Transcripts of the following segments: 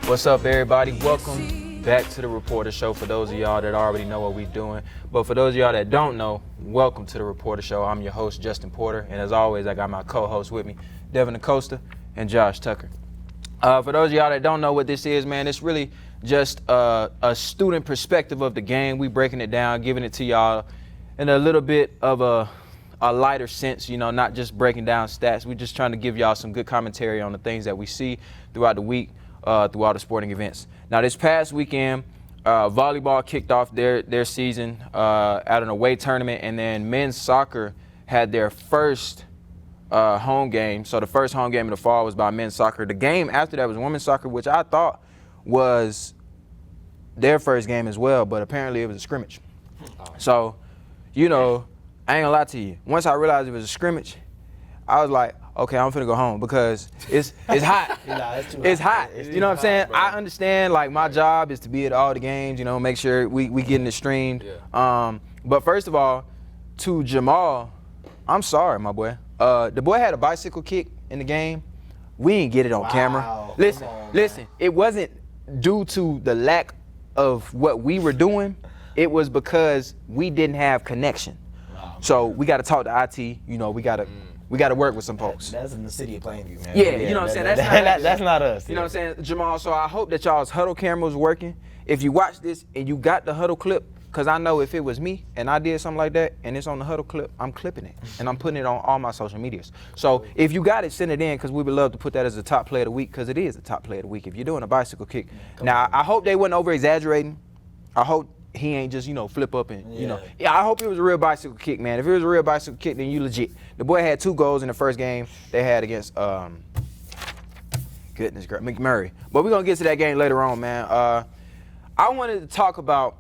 What's up, everybody? Welcome back to the rePORTER Show. For those of y'all that already know what we're doing, but for those of y'all that don't know, welcome to the rePORTER Show. I'm your host, Justin Porter, and as always, I got my co-host with me, Devin Acosta and Josh Tucker. For those of y'all that don't know what this is, man, it's really just a student perspective of the game. We breaking it down, giving it to y'all in a little bit of a lighter sense, you know, not just breaking down stats. We're just trying to give y'all some good commentary on the things that we see throughout the week, through all the sporting events. Now, this past weekend, volleyball kicked off their season at an away tournament, and then men's soccer had their first home game. So the first home game of the fall was by men's soccer. The game after that was women's soccer, which I thought was their first game as well, but apparently it was a scrimmage. So, you know, I ain't gonna lie to you. Once I realized it was a scrimmage, I was like, okay, I'm finna go home because it's hot. It's hot. You know what I'm saying? Bro. I understand, like, my job is to be at all the games, you know, make sure we getting it streamed. Yeah. But first of all, to Jamal, I'm sorry, my boy. The boy had a bicycle kick in the game. We didn't get it on camera. Listen, it wasn't due to the lack of what we were doing. It was because we didn't have connection. Wow. So we got to talk to IT. You know, we got to work with some folks. That's in the city of Plainview, man. Yeah, you know what I'm saying? That's not us. You know what I'm saying, Jamal? So I hope that y'all's huddle camera was working. If you watch this and you got the huddle clip, because I know if it was me and I did something like that and it's on the huddle clip, I'm clipping it and I'm putting it on all my social medias. So if you got it, send it in, because we would love to put that as a top play of the week, because it is a top play of the week if you're doing a bicycle kick. Now, I hope they wasn't over-exaggerating. I hope he ain't just, you know, flip up and, you know. Yeah, I hope it was a real bicycle kick, man. If it was a real bicycle kick, then you legit. The boy had 2 goals in the first game they had against, goodness, McMurray. But we're going to get to that game later on, man. I wanted to talk about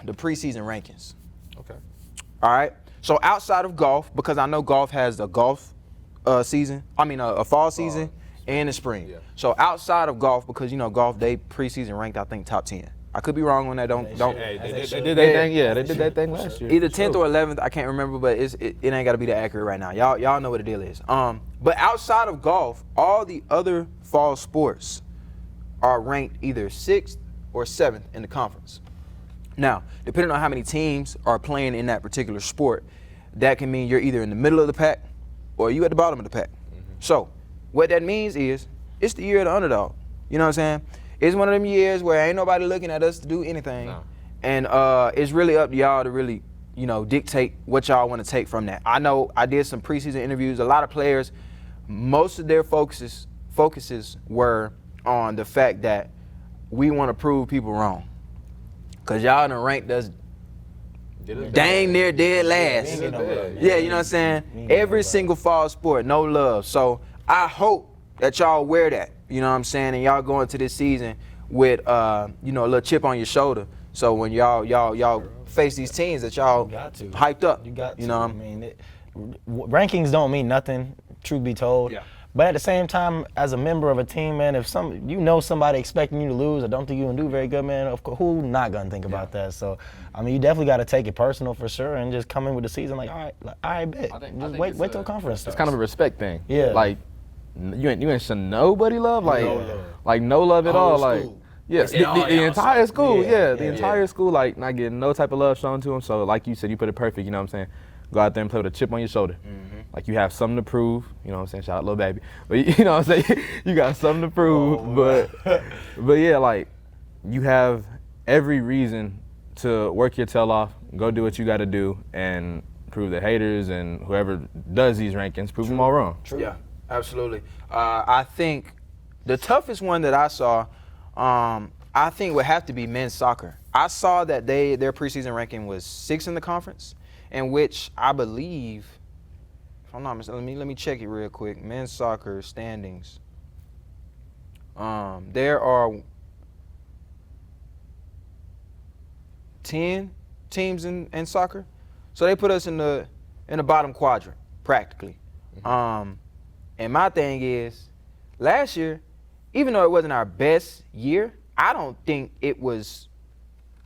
the preseason rankings. Okay. All right. So outside of golf, because I know golf has a golf season, a fall season and a spring. Yeah. So outside of golf, because, you know, golf, they preseason ranked, I think, top 10. I could be wrong on that. Don't. Hey, they did that thing. Yeah, they did that thing last year. Either 10th or 11th, I can't remember, but it ain't got to be that accurate right now. Y'all know what the deal is. But outside of golf, all the other fall sports are ranked either 6th or 7th in the conference. Now, depending on how many teams are playing in that particular sport, that can mean you're either in the middle of the pack or you at the bottom of the pack. Mm-hmm. So what that means is it's the year of the underdog. You know what I'm saying? It's one of them years where ain't nobody looking at us to do anything. No. And it's really up to y'all to really, you know, dictate what y'all want to take from that. I know I did some preseason interviews. A lot of players, most of their focuses were on the fact that we want to prove people wrong. Because y'all done ranked us dang near dead last. Yeah, you know what I'm saying? Every single fall sport, no love. So I hope that y'all wear that, you know what I'm saying? And y'all go into this season with, you know, a little chip on your shoulder. So when y'all face these teams that y'all hyped up. You know? I mean, rankings don't mean nothing, truth be told. Yeah. But at the same time, as a member of a team, man, if somebody expecting you to lose or don't think you're going to do very good, man, of course, who's not going to think about that? So, I mean, you definitely got to take it personal for sure and just come in with the season like, all right, bet. Just wait till conference starts. It's kind of a respect thing. Yeah. Like, you ain't showing nobody love? Like no love at all. Like, yeah, the entire school, the entire school, like, not getting no type of love shown to them. So, like you said, you put it perfect, you know what I'm saying? Go out there and play with a chip on your shoulder. Mm-hmm. Like, you have something to prove, you know what I'm saying? Shout out Lil Baby. But you know what I'm saying? You got something to prove. But yeah, like, you have every reason to work your tail off, go do what you got to do, and prove the haters and whoever does these rankings, prove them all wrong. True. Yeah, absolutely. I think the toughest one that I saw, I think would have to be men's soccer. I saw that their preseason ranking was 6th in the conference, in which I believe, if I'm not mistaken, let me check it real quick. Men's soccer standings. There are 10 teams in soccer, so they put us in the bottom quadrant practically. Mm-hmm. And my thing is, last year, even though it wasn't our best year, I don't think it was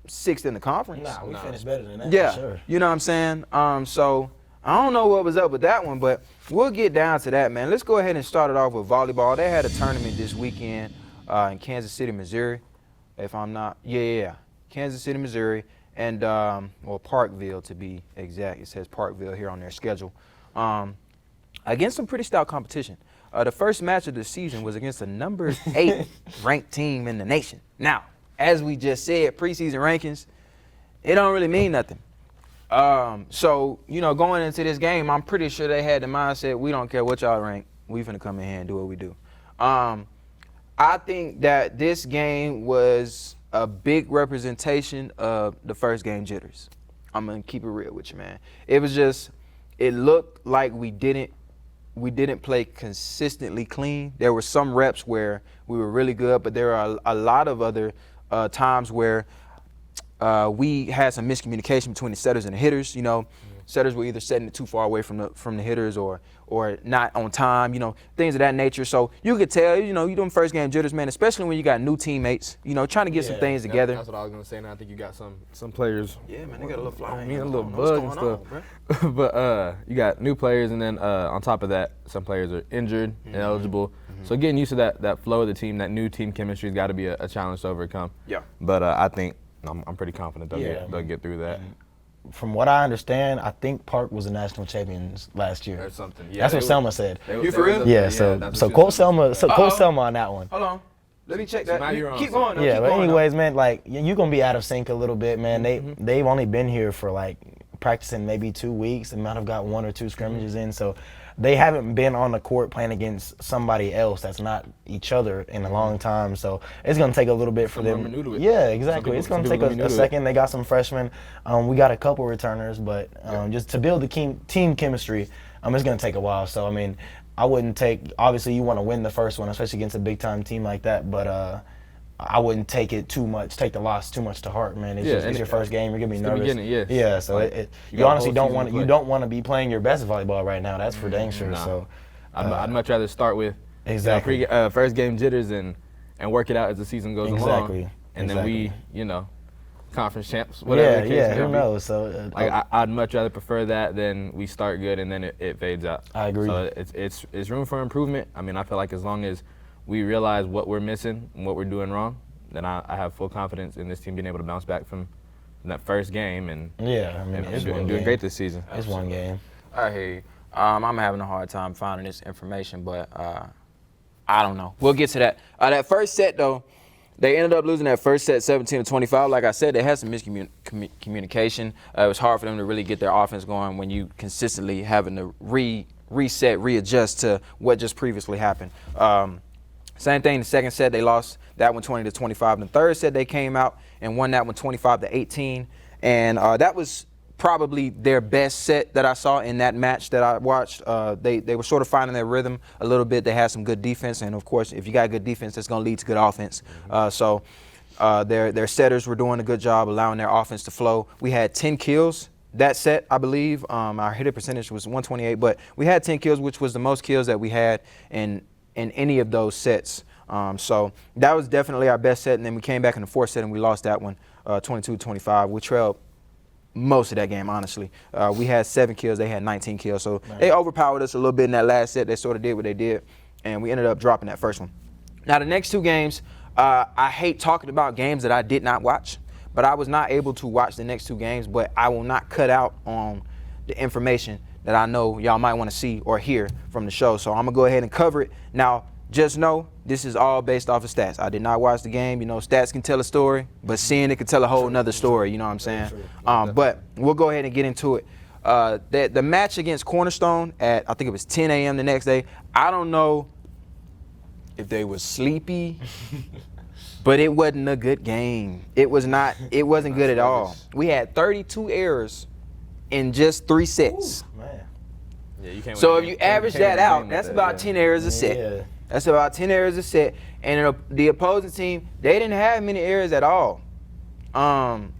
6th in the conference. Nah, we finished better than that. Yeah, for sure. You know what I'm saying? So I don't know what was up with that one, but we'll get down to that, man. Let's go ahead and start it off with volleyball. They had a tournament this weekend. in Kansas City, Missouri. If I'm not, Kansas City, Missouri, and or Parkville to be exact. It says Parkville here on their schedule. Against some pretty stout competition. The first match of the season was against the number 8 ranked team in the nation. Now, as we just said, preseason rankings, it don't really mean nothing. So, going into this game, I'm pretty sure they had the mindset, we don't care what y'all rank, we finna come in here and do what we do. I think that this game was a big representation of the first game jitters. I'm gonna keep it real with you, man. It was just, it looked like we didn't play consistently clean. There were some reps where we were really good, but there are a lot of other times where we had some miscommunication between the setters and the hitters. Setters were either setting it too far away from the hitters or not on time, things of that nature. So you could tell, you doing first game jitters, man, especially when you got new teammates, trying to get some things together. That's what I was gonna say. Now I think you got some players. Yeah, man, they got a little fly. A little bug and stuff. But you got new players, and then on top of that, some players are injured and eligible. So getting used to that flow of the team, that new team chemistry has got to be a challenge to overcome. Yeah. But I think I'm pretty confident they'll get through that. From what I understand, I think Park was the national champions last year. Or something. Yeah, that's what Selma said. You for real? Yeah. So quote Selma. So quote Selma on that one. Hold on. Let me check So that. now you're on Keep something. going. Yeah, Keep but going, anyways, man, like you're gonna be out of sync a little bit, man. They've only been here for like practicing maybe 2 weeks. They might have got 1 or 2 scrimmages in, so they haven't been on the court playing against somebody else that's not each other in a long time. So it's gonna take a little bit for them. Yeah, exactly. It's gonna take a second. They got some freshmen. We got a couple returners, but just to build the team chemistry, it's gonna take a while. So I mean, I wouldn't take. Obviously, you want to win the first one, especially against a big time team like that. But I wouldn't take it too much. Take the loss too much to heart, man. It's your first game. You're gonna be nervous. Yeah. So you honestly don't want to be playing your best volleyball right now. That's for dang sure. So I'd much rather start with first game jitters and work it out as the season goes along. And then we, conference champs, whatever the case may be. Who knows? So I'd much rather prefer that than we start good and then it fades out. I agree. So it's room for improvement. I mean, I feel like as long as we realize what we're missing and what we're doing wrong, then I have full confidence in this team being able to bounce back from that first game and doing great this season. It's one game. I hear you. I'm having a hard time finding this information, but I don't know. We'll get to that. That first set, though, they ended up losing that first set 17-25. Like I said, they had some miscommunication. It was hard for them to really get their offense going when you consistently having to readjust to what just previously happened. Same thing, the second set, they lost that one 20-25. The third set, they came out and won that one 25-18. And that was probably their best set that I saw in that match that I watched. They were sort of finding their rhythm a little bit. They had some good defense. And, of course, if you got good defense, that's going to lead to good offense. So their setters were doing a good job allowing their offense to flow. We had 10 kills that set, I believe. Our hitter percentage was 128. But we had 10 kills, which was the most kills that we had in any of those sets. So that was definitely our best set, and then we came back in the fourth set and we lost that one 22-25. We trailed most of that game, honestly. We had 7 kills, they had 19 kills, so they overpowered us a little bit in that last set. They sort of did what they did, and we ended up dropping that first one. Now the next 2 games, I hate talking about games that I did not watch, but I was not able to watch the next 2 games, but I will not cut out on the information that I know y'all might want to see or hear from the show. So I'm going to go ahead and cover it. Now, just know this is all based off of stats. I did not watch the game. Stats can tell a story, but seeing it can tell a whole nother story, you know what I'm saying? But we'll go ahead and get into it. The match against Cornerstone at, I think it was 10 a.m. the next day, I don't know if they were sleepy, but it wasn't a good game. It wasn't good at all. We had 32 errors in just 3 sets. Ooh, man. Yeah, you can't so if you average that out, that's about 10 errors a set. Yeah. That's about 10 errors a set. And the opposing team, they didn't have many errors at all. I'm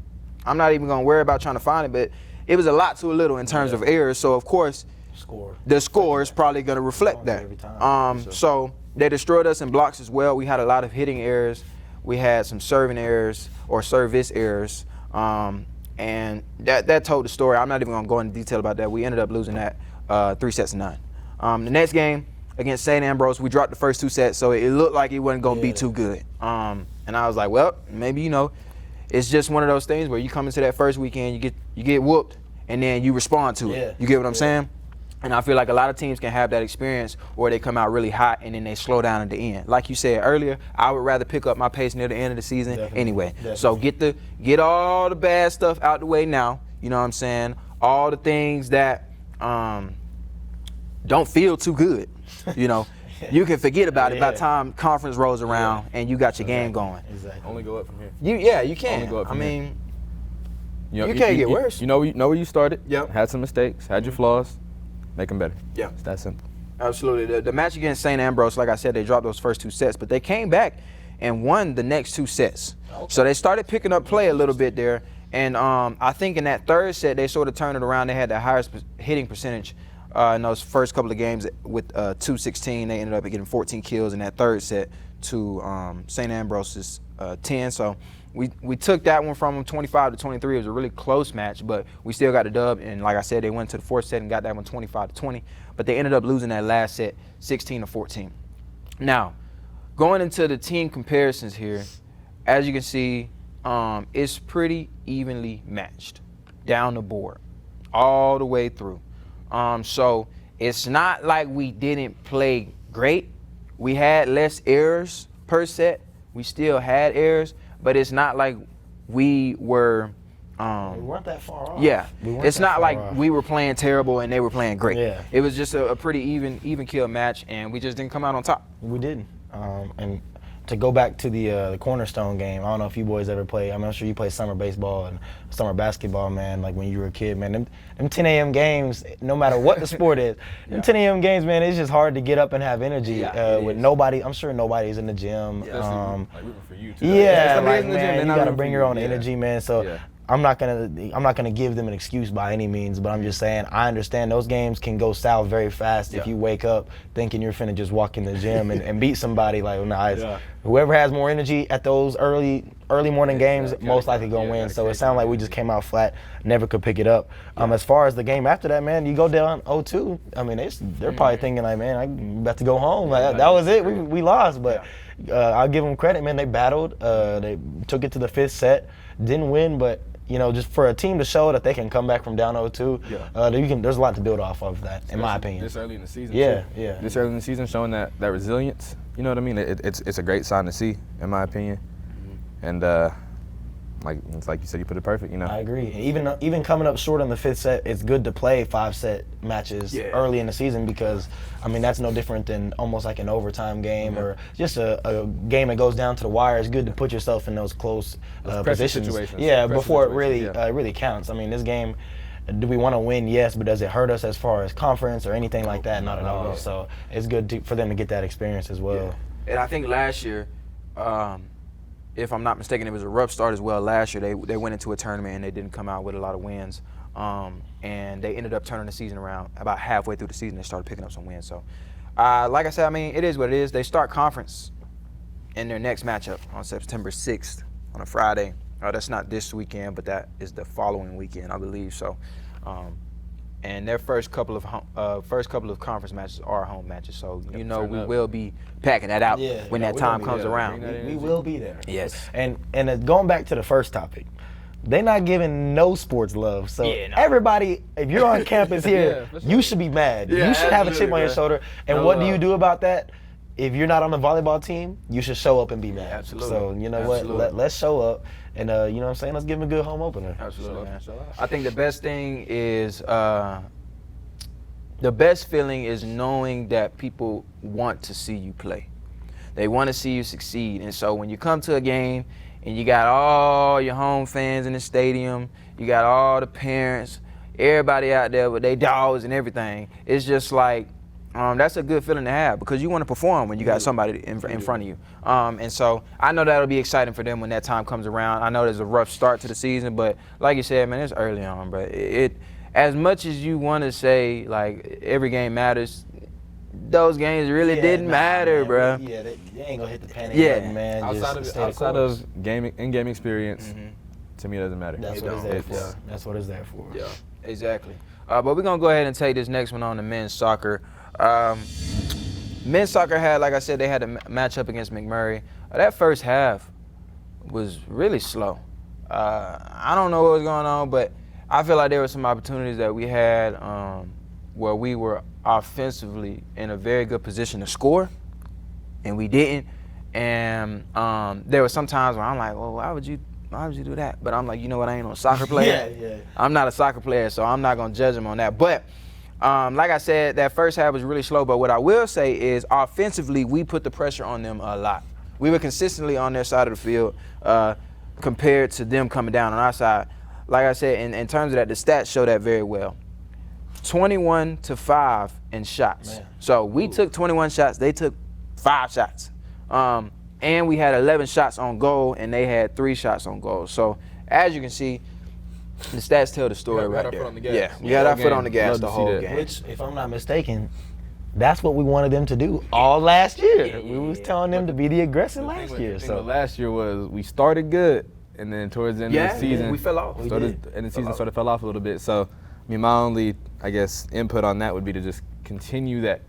not even going to worry about trying to find it, but it was a lot to a little in terms of errors. So, of course, the score is probably going to reflect that. So they destroyed us in blocks as well. We had a lot of hitting errors. We had some serving errors or service errors. And that told the story. I'm not even going to go into detail about that. We ended up losing that 3-9. The next game, against St. Ambrose. We dropped the first 2 sets, so it looked like it wasn't going to be too good. And I was like, well, maybe, it's just one of those things where you come into that first weekend, you get whooped, and then you respond to it. You get what I'm saying? And I feel like a lot of teams can have that experience where they come out really hot and then they slow down at the end. Like you said earlier, I would rather pick up my pace near the end of the season anyway. So get all the bad stuff out the way now. You know what I'm saying? All the things that don't feel too good. You can forget about it by the time conference rolls around and you got your game going. Only go up from here. You can. Only go up from here. You can't get worse. You know where you started. Yep. Had some mistakes. Had your flaws. Make them better. Yeah. It's that simple. Absolutely. The match against St. Ambrose, like I said, they dropped those first 2 sets, but they came back and won the next 2 sets. Okay. So they started picking up play a little bit there. And I think in that 3rd set, they sort of turned it around. They had the highest hitting percentage in those first couple of games with 216. They ended up getting 14 kills in that 3rd set to St. Ambrose's 10. So we took that one from them 25-23. It was a really close match, but we still got the dub. And like I said, they went to the 4th set and got that one 25-20. But they ended up losing that last set 16-14. Now, going into the team comparisons here, as you can see, it's pretty evenly matched down the board, all the way through. So it's not like we didn't play great. We had less errors per set. We still had errors, but it's not like we were. We weren't that far off. Yeah, it's not like we were playing terrible and they were playing great. Yeah. It was just a pretty even kill match, and we just didn't come out on top. We didn't. And to go back to the Cornerstone game, I don't know if you boys ever play. I'm sure you play summer baseball and summer basketball, man. Like when you were a kid, man. Them 10 a.m. games, no matter what the sport is, them 10 a.m. games, man, it's just hard to get up and have energy with nobody. I'm sure nobody's in the gym. Like rooting for you too. Yeah, like, man, you gotta bring your own energy, man. So. Yeah. I'm not gonna give them an excuse by any means, but I'm just saying I understand those games can go south very fast if you wake up thinking you're finna just walk in the gym and beat somebody. Like, whoever has more energy at those early morning games most likely gonna win. So it sounded like we just came out flat, never could pick it up. As far as the game after that, man, you go down 0-2. I mean, they're probably thinking like, man, I'm about to go home. Like that was it. We lost, but I'll give them credit, man. They battled. They took it to the 5th set, didn't win, but. Just for a team to show that they can come back from down 0-2, there's a lot to build off of that, in my opinion. This early in the season, yeah. This early in the season, showing that resilience, you know what I mean? It's a great sign to see, in my opinion. And like you said, you put it perfect, I agree. Even coming up short in the 5th set, it's good to play 5-set matches early in the season because, I mean, that's no different than almost like an overtime game or just a game that goes down to the wire. It's good to put yourself in those close positions. Before it really counts. I mean, this game, do we want to win? Yes, but does it hurt us as far as conference or anything like that? Not at all. So it's good for them to get that experience as well. Yeah. And I think last year, if I'm not mistaken, it was a rough start as well. Last year, they went into a tournament and they didn't come out with a lot of wins. And they ended up turning the season around. About halfway through the season, they started picking up some wins. So, like I said, I mean, it is what it is. They start conference in their next matchup on September 6th on a Friday. That's not this weekend, but that is the following weekend, I believe. So, and their first couple of conference matches are home matches. So we will be packing that out when that time comes around. We will be there. Yes. And going back to the first topic, they're not giving no sports love. So everybody, if you're on campus here, you should be mad. You should have a chip on your shoulder. And what do you do about that? If you're not on the volleyball team, you should show up and be mad. Absolutely. So you know what? Let's show up, and you know what I'm saying. Let's give them a good home opener. Absolutely, man. I think the best thing is the best feeling is knowing that people want to see you play. They want to see you succeed, and so when you come to a game and you got all your home fans in the stadium, you got all the parents, everybody out there with their dogs and everything, it's just like. That's a good feeling to have because you want to perform when you got somebody in front of you. And so I know that'll be exciting for them when that time comes around. I know there's a rough start to the season, but like you said, man, it's early on. But as much as you want to say, like, every game matters, those games really didn't matter, man, bro. Yeah, they ain't going to hit the panic button, man. Outside of in-game experience, to me, it doesn't matter. That's what it's there for. That's what it's there for. Yeah, exactly. But we're going to go ahead and take this next one on to men's soccer. men's soccer had, like I said, they had a match up against McMurray. That first half was really slow. I don't know what was going on, but I feel like there were some opportunities that we had where we were offensively in a very good position to score, and we didn't. And there were some times where I'm like, well, why would you do that? But I'm like, you know what, I ain't no soccer player. Yeah. I'm not a soccer player, so I'm not going to judge him on that. But like I said, that first half was really slow. But what I will say is offensively, we put the pressure on them a lot. We were consistently on their side of the field compared to them coming down on our side. Like I said, in terms of that, the stats show that very well. 21-5 in shots. Man. So we took 21 shots. They took 5 shots. And we had 11 shots on goal, and they had 3 shots on goal. So as you can see, the stats tell the story right there. Yeah, we had our foot on the gas the whole game. Which, if I'm not mistaken, that's what we wanted them to do all last year. We was telling them to be the aggressor last year. So last year was we started good, and then towards the end of the season, we fell off. Sort of fell off a little bit. So, I mean, my only, I guess, input on that would be to just continue that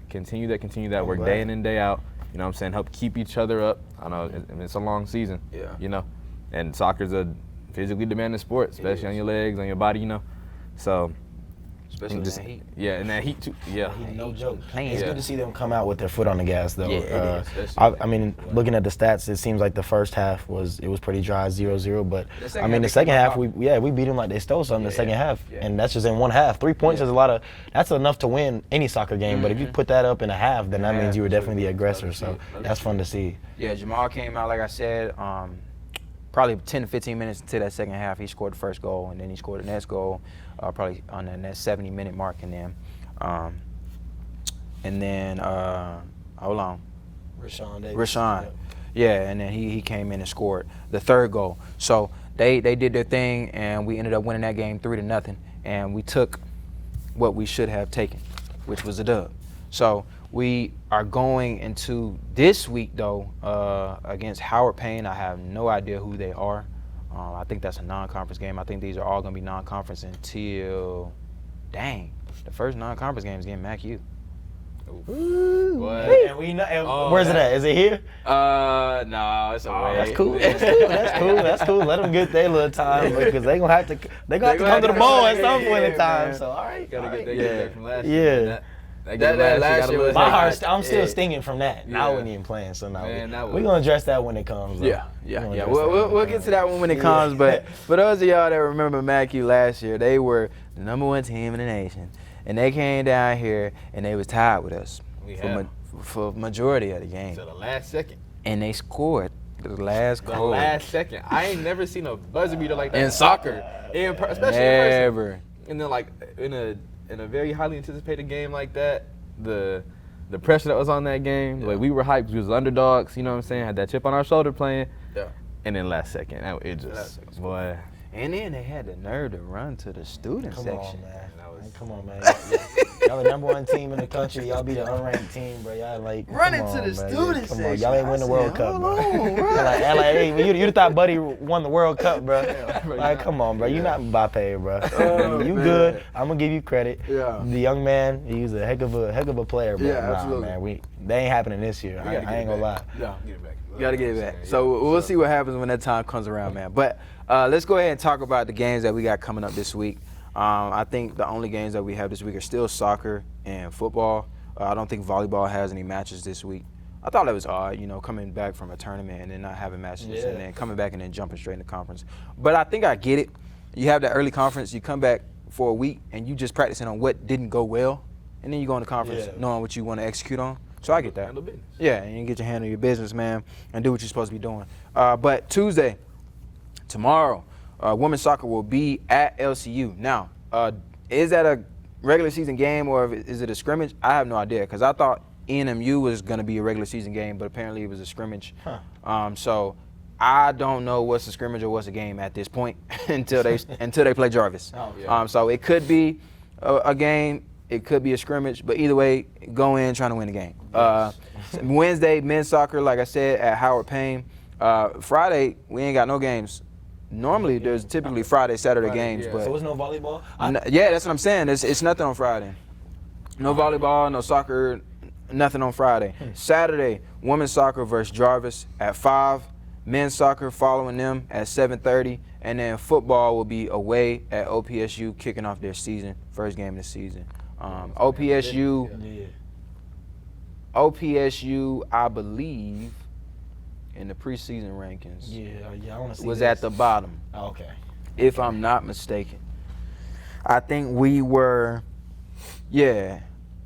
work day in and day out. You know what I'm saying? Help keep each other up. I know it's a long season. Yeah. You know, and soccer's a physically demanding sport, especially on your legs, on your body. You know, so. Especially just, in that heat. Yeah, in that heat too. Yeah. No joke. It's good to see them come out with their foot on the gas, though. Yeah, I mean, looking at the stats, it seems like the first half was pretty dry, 0-0. But I mean, the second half, we beat them like they stole something the second half, and that's just in one half. 3 points is that's enough to win any soccer game. But if you put that up in a half, then that means you were definitely the aggressor. So that's fun to see. Yeah, Jamal came out, like I said, probably 10 to 15 minutes into that second half. He scored the first goal, and then he scored the next goal. Probably on that 70-minute mark, and then, hold on, Rashawn, yeah, and then he came in and scored the third goal. So they did their thing, and we ended up winning that game 3-0, and we took what we should have taken, which was a dub. So we are going into this week though against Howard Payne. I have no idea who they are. I think that's a non-conference game. I think these are all going to be non-conference until, the first non-conference game is getting MAC-U. What? Where's it at? Is it here? No, it's away. That's cool. That's cool. Let them get their little time because they gonna have to come to the bowl at some point in time. So all right. Gotta get that from last year. Yeah. That last year was my heart. I'm still stinging from that. Yeah. I wasn't even playing, so now we're gonna address that when it comes. Yeah. We'll get to that one when it comes. But for those of y'all that remember MAC-U last year, they were the #1 team in the nation, and they came down here and they was tied with us for majority of the game. To the last second. And they scored the last goal. The last second. I ain't never seen a buzzer beater like that in soccer, especially in person. And then like in a very highly anticipated game like that, the pressure that was on that game, like we were hyped, we was underdogs, you know what I'm saying, had that chip on our shoulder playing, and then last second, it just, boy. And then they had the nerve to run to the student section. Come on, man. Y'all the #1 team in the country. Y'all be the unranked team, bro. Y'all like running to the student section. Come on, y'all ain't win the World Cup, bro. Hey, you thought Buddy won the World Cup, bro. Like, come on, bro. You not Mbappe, bro. You good? I'm gonna give you credit. Yeah. The young man, he's a heck of a player, bro. Yeah, absolutely. Man, they ain't happening this year. I ain't gonna lie. Yeah, get it back. You gotta get it back. So we'll see what happens when that time comes around, man. But let's go ahead and talk about the games that we got coming up this week. I think the only games that we have this week are still soccer and football. I don't think volleyball has any matches this week. I thought that was odd, coming back from a tournament and then not having matches and then coming back and then jumping straight into conference. But I think I get it. You have that early conference, you come back for a week and you just practicing on what didn't go well, and then you go into conference knowing what you want to execute on. So I get that. Handle business. Yeah, and you get your hand on your business, man, and do what you're supposed to be doing. But Tuesday, tomorrow, women's soccer will be at LCU. Now, is that a regular season game or is it a scrimmage? I have no idea because I thought NMU was going to be a regular season game, but apparently it was a scrimmage. So I don't know what's a scrimmage or what's a game at this point until they play Jarvis. So it could be a game, it could be a scrimmage, but either way, go in trying to win the game. Wednesday, men's soccer, like I said, at Howard Payne. Friday, we ain't got no games. Normally, there's typically Friday, Saturday games, but so there's no volleyball. Yeah, that's what I'm saying. It's nothing on Friday. No volleyball, no soccer, Nothing on Friday. Saturday, women's soccer versus Jarvis at 5. Men's soccer following them at 7:30. And then football will be away at OPSU, kicking off their season, first game of the season. OPSU, I believe, in the preseason rankings, I want to see was this. at the bottom, Okay. if I'm not mistaken. I think we were,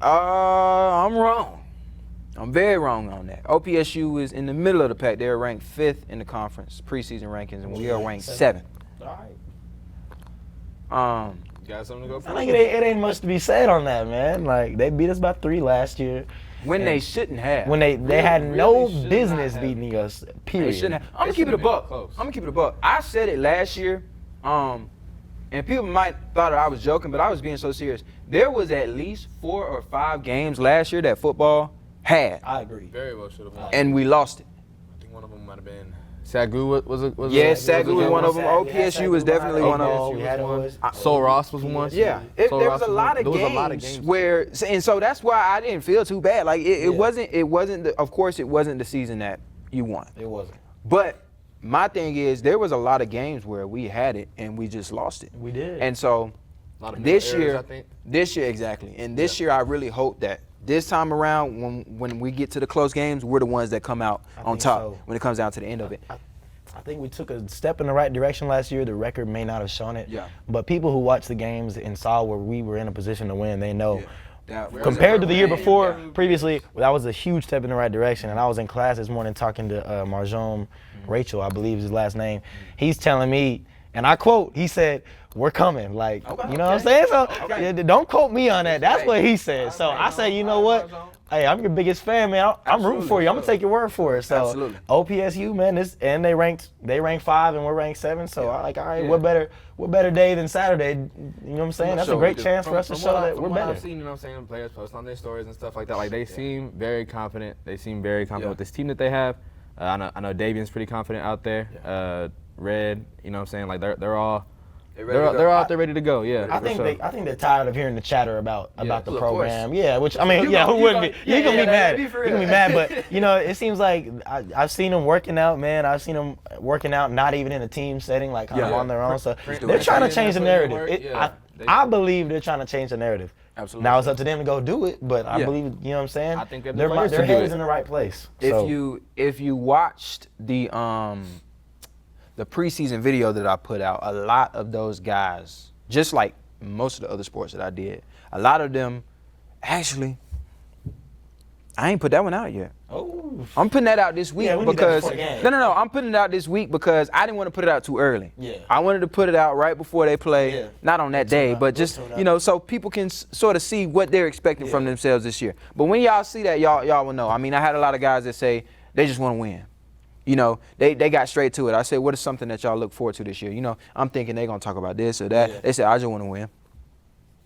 I'm wrong. I'm very wrong on that. OPSU is in the middle of the pack. They're ranked 5th in the conference preseason rankings, and we are ranked 7th. All right. You got something to go for? I think it ain't much to be said on that, man. Like, they beat us by 3 last year. When they shouldn't have. When they had no should business not have. beating us, They period. shouldn't have. I'm gonna keep it a buck. I said it last year, and people might thought I was joking, but I was being so serious. There was at least 4 or 5 games last year that football had, I agree. Very well should have won. and we lost it. I think one of them might have been Sagu. Was Yeah, a- Sagu was one of them. OPSU was definitely one of them. We had those. Sol Ross was one. Yeah, Sol there Ross was a lot of there was games a lot of games where, and so that's why I didn't feel too bad. Like it wasn't. Of course, it wasn't the season that you won. It wasn't. But my thing is, there was a lot of games where we had it and we just lost it. We did. And so A lot of this errors, year, I think. exactly. And this year, I really hope that this time around, when we get to the close games, we're the ones that come out I on think top so. when it comes down to the end of it. I think we took a step in the right direction last year. The record may not have shown it. Yeah. But people who watched the games and saw where we were in a position to win, they know. That was Compared to the year before, Yeah. previously, that was a huge step in the right direction. And I was in class this morning talking to Marjone Rachel, I believe is his last name. He's telling me, and I quote, he said, "We're coming." Like, you know what I'm saying? So yeah, don't quote me on that. That's what he said. So I say, you know what? Hey, I'm your biggest fan, man. I'm rooting for you. I'm gonna take your word for it. So Absolutely. OPSU, man, and they ranked 5 and we're ranked 7. So I like, all right, what better day than Saturday? You know what I'm saying? That's a great chance for us to show that we're From what better. I've seen, you know what I'm saying, players post on their stories and stuff like that. Like they seem very confident. They seem very confident with this team that they have. I know Davian's pretty confident out there. Red, you know what I'm saying? Like they're all out there ready to go. Yeah. I for think sure. I think they're tired of hearing the chatter about the Of course. program. Yeah, which I mean, who wouldn't be? You can be mad. You can be mad, but you know, it seems like I've seen them working out, man. I've seen them working out, not even in a team setting, like kind of on their own. So they're trying to change the narrative. I believe they're trying to change the narrative. Absolutely. Now it's up to them to go do it, but I believe, you know what I'm saying? I think they're the their players to do head is it. in the right place. So, If you watched the preseason video that I put out, a lot of those guys, just like most of the other sports that I did, a lot of them, actually, I ain't put that one out yet. oh, I'm putting that out this week Yeah, we need that because before the game. no. I'm putting it out this week because I didn't want to put it out too early. Yeah. I wanted to put it out right before they play, Yeah. not on that day, but just so people can sort of see what they're expecting from themselves this year. But when y'all see that, y'all will know. I mean, I had a lot of guys that say they just want to win. You know, they got straight to it. I said, what is something that y'all look forward to this year? You know, I'm thinking they're gonna talk about this or that. Yeah. They said, I just want to win.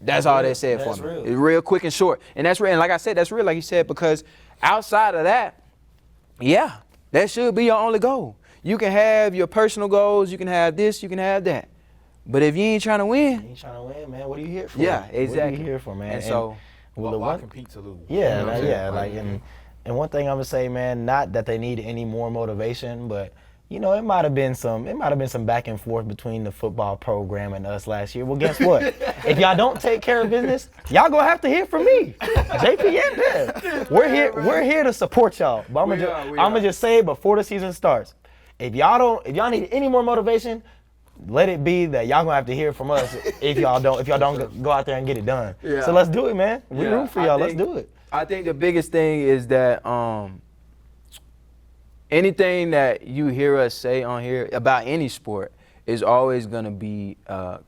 That's all they said That's for me. real. It's real quick and short. And that's real. And like I said, that's real, like you said, because outside of that, yeah, that should be your only goal. You can have your personal goals, you can have this, you can have that. But if you ain't trying to win, you ain't trying to win, man. What are you here for? Yeah, What are exactly. you here for, man? And so, well, the Why one, compete to lose? yeah, You know what I'm saying? like and one thing I'm gonna say, man, not that they need any more motivation, but you know, it might have been some back and forth between the football program and us last year. Well, guess what? If y'all don't take care of business, y'all gonna have to hear from me, JPN. There. We're here to support y'all. But I'm gonna just say before the season starts, if y'all need any more motivation, let it be that y'all gonna have to hear from us if y'all don't go out there and get it done. Yeah. So let's do it, man. We root for y'all. Let's do it. I think the biggest thing is that anything that you hear us say on here about any sport is always going to be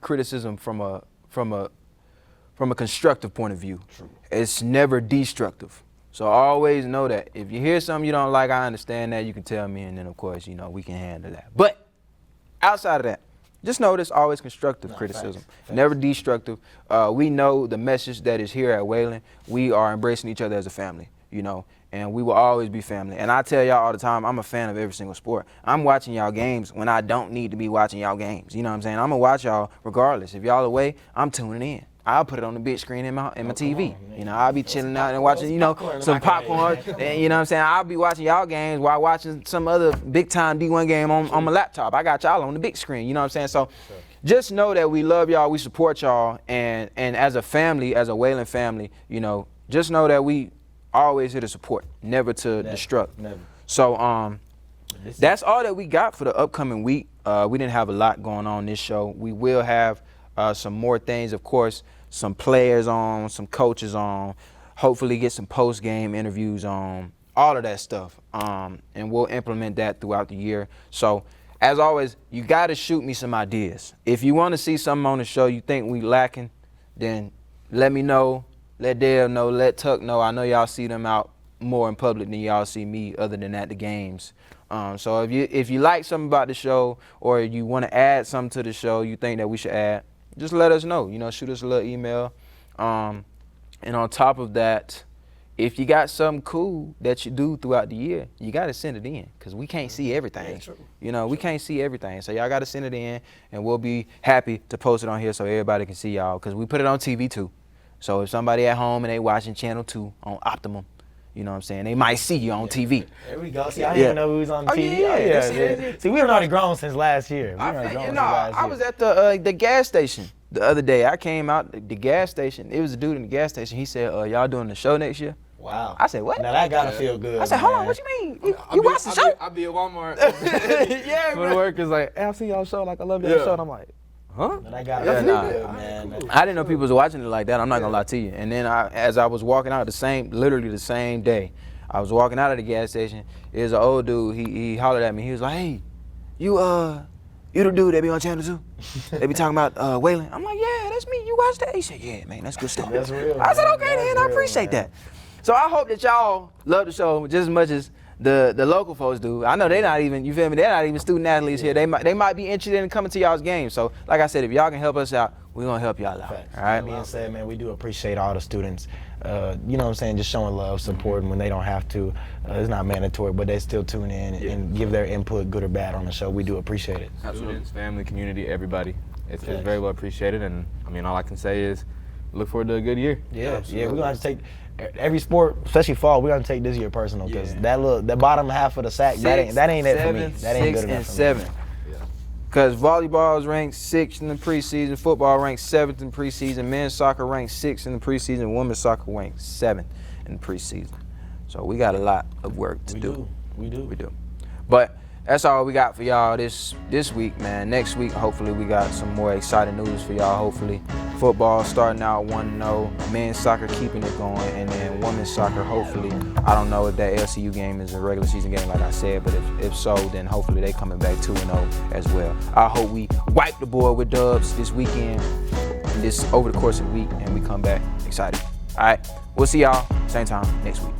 criticism from a constructive point of view. True. It's never destructive. So always know that if you hear something you don't like, I understand that. You can tell me, and then of course, you know, we can handle that. But outside of that, just know there's always constructive criticism, facts. never destructive. We know the message that is here at Wayland. We are embracing each other as a family, you know, and we will always be family. And I tell y'all all the time, I'm a fan of every single sport. I'm watching y'all games when I don't need to be watching y'all games. You know what I'm saying? I'm going to watch y'all regardless. If y'all away, I'm tuning in. I'll put it on the big screen in my TV. You know, I'll be chilling out and watching, you know, some popcorn. And, you know what I'm saying? I'll be watching y'all games while watching some other big time D1 game on my laptop. I got y'all on the big screen. You know what I'm saying? So just know that we love y'all, we support y'all, and as a family, as a Wayland family, you know, just know that we always here to support, never to destruct. Never. So that's all that we got for the upcoming week. We didn't have a lot going on this show. We will have some more things, of course, some players on, some coaches on, hopefully get some post-game interviews on, all of that stuff. And we'll implement that throughout the year. So as always, you got to shoot me some ideas. If you want to see something on the show you think we lacking, then let me know, let Dale know, let Tuck know. I know y'all see them out more in public than y'all see me other than at the games. So if you like something about the show or you want to add something to the show you think that we should add, just let us know. You know, shoot us a little email. And on top of that, if you got something cool that you do throughout the year, you got to send it in because we can't see everything. Yeah, true. You know, we can't see everything. So y'all got to send it in, and we'll be happy to post it on here so everybody can see y'all because we put it on TV too. So if somebody at home and they watching Channel 2 on Optimum, you know what I'm saying, they might see you on TV. There we go. See, I didn't even know who was on TV. Yeah. See, we've already grown since last year. I was at the gas station the other day. I came out the gas station. It was a dude in the gas station. He said, y'all doing the show next year? Wow. I said, what? Now that gotta feel good. I said, hold on, what you mean? You watch the show? I be at Walmart. Yeah, when the workers like, hey, I see y'all show, like I love y'all show, and I'm like, huh? Now that gotta feel good, man. I didn't know people was watching it like that. I'm not gonna lie to you. And then as I was walking out literally the same day, I was walking out of the gas station. It was an old dude. He hollered at me. He was like, hey, you the dude that be on Channel 2? They be talking about Wayland. I'm like, yeah, that's me. You watch that? He said, yeah, man, that's good stuff. That's real. I said, okay, then, I appreciate that. So I hope that y'all love the show just as much as the local folks do. I know they're not even, you feel me, they're not even student athletes here. They might be interested in coming to y'all's games. So like I said, if y'all can help us out, we're going to help y'all out. Facts. All right? That being said, man, we do appreciate all the students, you know what I'm saying, just showing love, supporting when they don't have to. It's not mandatory, but they still tune in and give their input, good or bad, on the show. We do appreciate it. Students, family, community, everybody. It's very well appreciated, and I mean, all I can say is look forward to a good year. Yeah, we're going to have to take every sport, especially fall, we're going to take this year personal because that bottom half of the sack, that ain't it for me. That ain't good enough for 7. me. Because volleyball is ranked 6th in the preseason, football ranked 7th in preseason, men's soccer ranked 6th in the preseason, women's soccer ranked 7th in the preseason. So we got a lot of work to do. We do. But that's all we got for y'all this week, man. Next week, hopefully, we got some more exciting news for y'all, hopefully. Football starting out 1-0, men's soccer keeping it going, and then women's soccer, hopefully. I don't know if that LCU game is a regular season game, like I said, but if so, then hopefully they coming back 2-0 as well. I hope we wipe the board with dubs this weekend, and this over the course of the week, and we come back excited. All right, we'll see y'all same time next week.